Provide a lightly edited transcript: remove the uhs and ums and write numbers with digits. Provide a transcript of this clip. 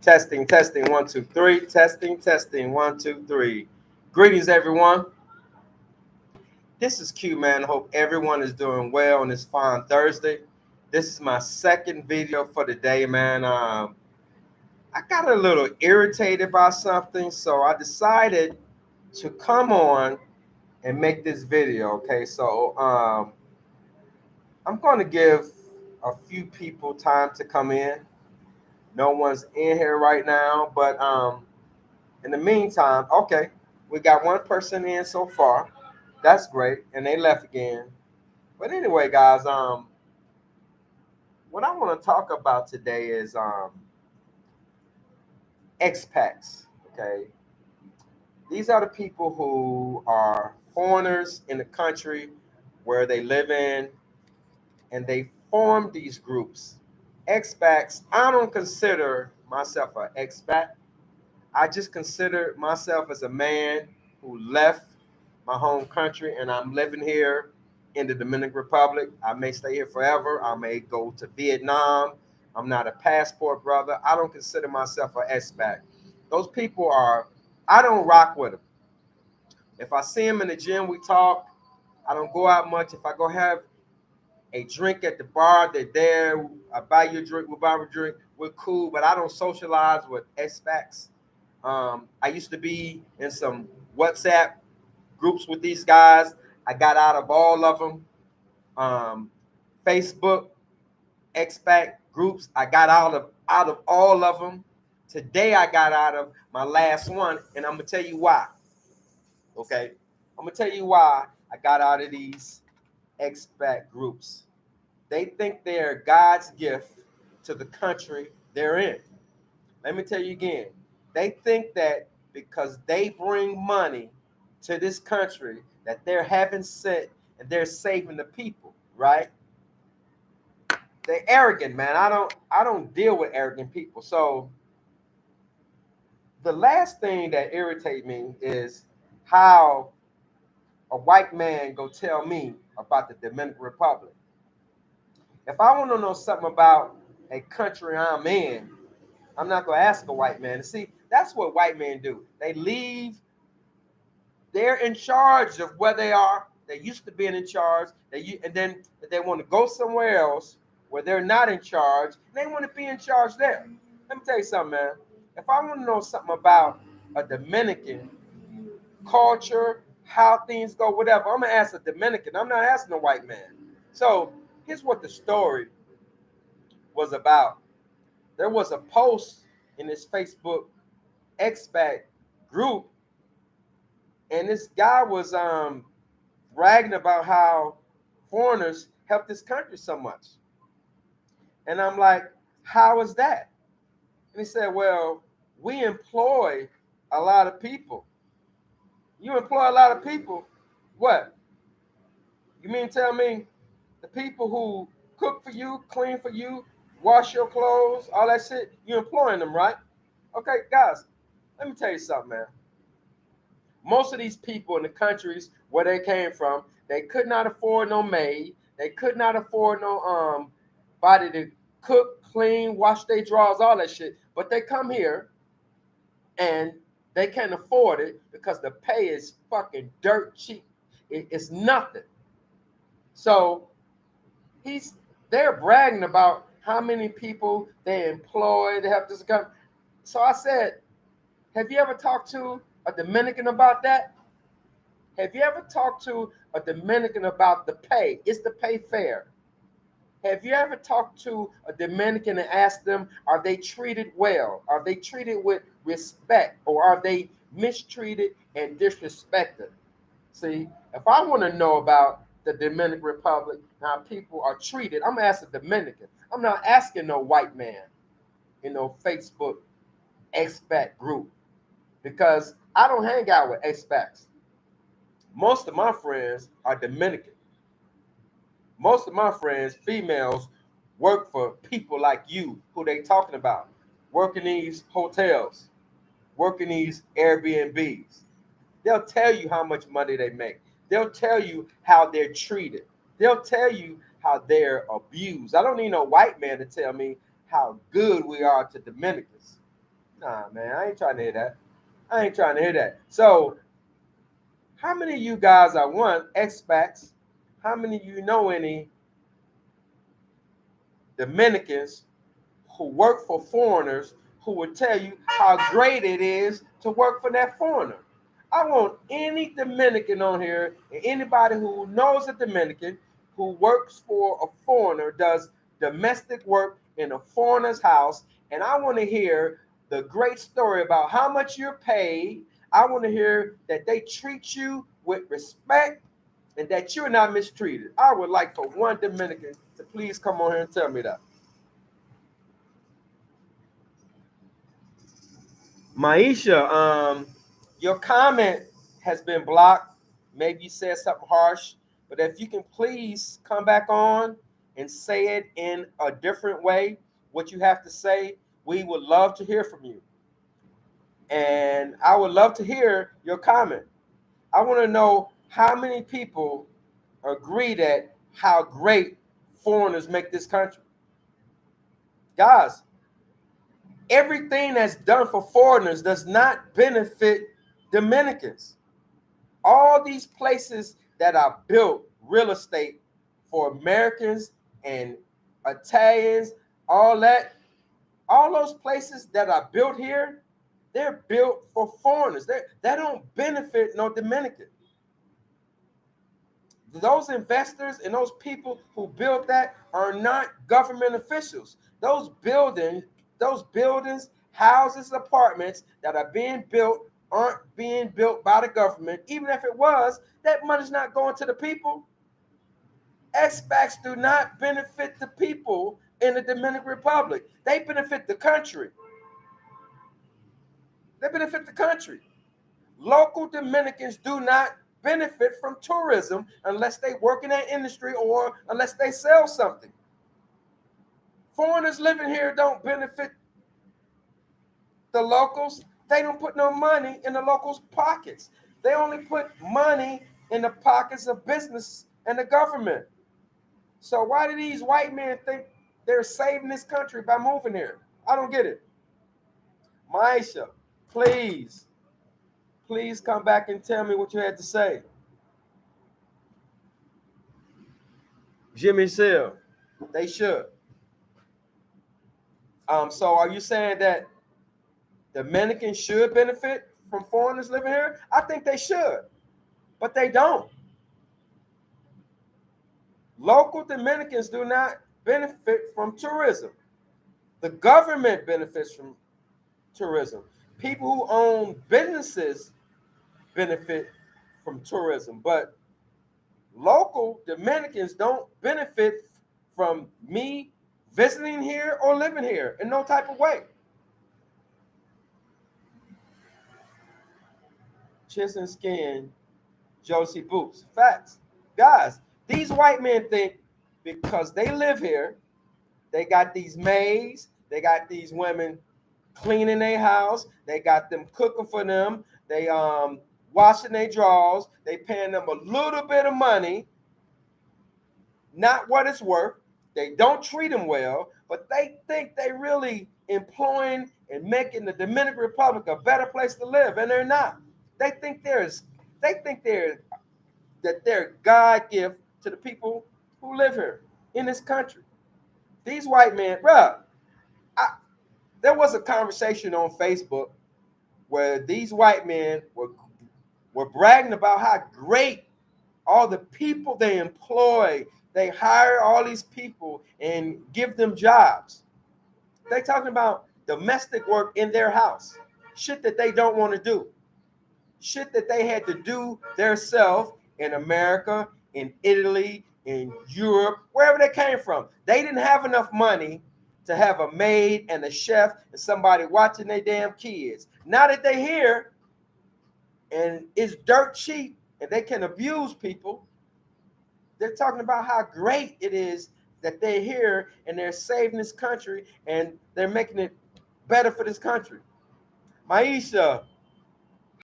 Testing, testing, 1, 2, 3. Testing, testing, 1, 2, 3. Greetings, everyone. This is Q, man. Hope everyone is doing well on this fine Thursday. This is my second video for the day, man. I got a little irritated by something, so I decided to come on and make this video. Okay, so I'm going to give a few people time to come in. No one's in here right now, but in the meantime, okay, we got one person in so far. That's great, and they left again. But anyway, guys, what I want to talk about today is expats. Okay, these are the people who are foreigners in the country where they live in, and they form these groups. Expats. I don't consider myself an expat. I just consider myself as a man who left my home country and I'm living here in the Dominican Republic. I may stay here forever. I may go to Vietnam. I'm not a passport brother. I don't consider myself an expat. Those people are, I don't rock with them. If I see them in the gym, we talk. I don't go out much. If I go have a drink at the bar, they're there. I buy you a drink, we buy a drink. We're cool, but I don't socialize with expats. I used to be in some WhatsApp groups with these guys. I got out of all of them. Facebook expat groups. I got out of all of them. Today I got out of my last one, and I'm gonna tell you why. Okay, I'm gonna tell you why I got out of these expat groups. They think they're God's gift to the country they're in. Let me tell you again. They think that because they bring money to this country that they're having sent and they're saving the people, right? They're arrogant, man. I don't deal with arrogant people. So the last thing that irritates me is how a white man go tell me about the Dominican Republic. If I want to know something about a country I'm in, I'm not gonna ask a white man. See, that's what white men do. They leave. They're in charge of where they are. They used to be in charge. And then they want to go somewhere else where they're not in charge. They want to be in charge there. Let me tell you something, man. If I want to know something about a Dominican culture, how things go, whatever, I'm gonna ask a Dominican. I'm not asking a white man. So here's what the story was about. There was a post in this Facebook expat group, and this guy was bragging about how foreigners help this country so much. And I'm like, how is that? And he said, well, we employ a lot of people. You employ a lot of people? What? You mean tell me the people who cook for you, clean for you, wash your clothes, all that shit, you employing them, right? Okay, guys, let me tell you something, man. Most of these people in the countries where they came from, they could not afford no maid. They could not afford no body to cook, clean, wash their drawers, all that shit. But they come here and they can't afford it because the pay is fucking dirt cheap. It's nothing. So he's they're bragging about how many people they employ to help this country. So I said, have you ever talked to a Dominican about that? Have you ever talked to a Dominican about the pay? Is the pay fair? Have you ever talked to a Dominican and asked them, are they treated well? Are they treated with respect? Or are they mistreated and disrespected? See, if I want to know about the Dominican Republic, how people are treated, I'm asking Dominican. I'm not asking no white man in no Facebook expat group because I don't hang out with expats. Most of my friends are Dominican. Most of my friends, females, work for people like you who they talking about. Work in these hotels, work in these Airbnbs. They'll tell you how much money they make. They'll tell you how they're treated. They'll tell you how they're abused. I don't need no white man to tell me how good we are to Dominicans. Nah, man, I ain't trying to hear that. I ain't trying to hear that. So, how many of you guys are one expats? How many of you know any Dominicans who work for foreigners who will tell you how great it is to work for that foreigner? I want any Dominican on here and anybody who knows a Dominican who works for a foreigner, does domestic work in a foreigner's house, and I want to hear the great story about how much you're paid. I want to hear that they treat you with respect and that you're not mistreated. I would like for one Dominican to please come on here and tell me that. Maisha, your comment has been blocked. Maybe you said something harsh, but if you can please come back on and say it in a different way, what you have to say, we would love to hear from you. And I would love to hear your comment. I want to know how many people agree that how great foreigners make this country. Guys, everything that's done for foreigners does not benefit Dominicans. All these places that are built real estate for Americans and Italians, all that, all those places that are built here, they're built for foreigners. They don't benefit no Dominican. Those investors and those people who built that are not government officials. Those buildings, houses, apartments that are being built aren't being built by the government. Even if it was, that money's not going to the people. Expats do not benefit the people in the Dominican Republic. They benefit the country. They benefit the country. Local Dominicans do not benefit from tourism unless they work in that industry or unless they sell something. Foreigners living here don't benefit the locals. They don't put no money in the locals' pockets. They only put money in the pockets of business and the government. So why do these white men think they're saving this country by moving here? I don't get it. Maisha, please, please come back and tell me what you had to say. Jimmy Seal, they should. So are you saying that Dominicans should benefit from foreigners living here? I think they should, but they don't. Local Dominicans do not benefit from tourism. The government benefits from tourism. People who own businesses benefit from tourism, but local Dominicans don't benefit from me visiting here or living here in no type of way. Chisholm Skin, Josie Boots. Facts. Guys, these white men think because they live here, they got these maids, they got these women cleaning their house, they got them cooking for them, they washing their drawers, they paying them a little bit of money, not what it's worth. They don't treat them well, but they think they really employing and making the Dominican Republic a better place to live, and they're not. They think they're God gift to the people who live here in this country. These white men, bruh, there was a conversation on Facebook where these white men were bragging about how great all the people they employ, they hire all these people and give them jobs. They talking about domestic work in their house, shit that they don't want to do, shit that they had to do themselves in America, in Italy, in Europe, wherever they came from. They didn't have enough money to have a maid and a chef and somebody watching their damn kids. Now that they here and it's dirt cheap and they can abuse people, they're talking about how great it is that they're here and they're saving this country and they're making it better for this country. Maisha,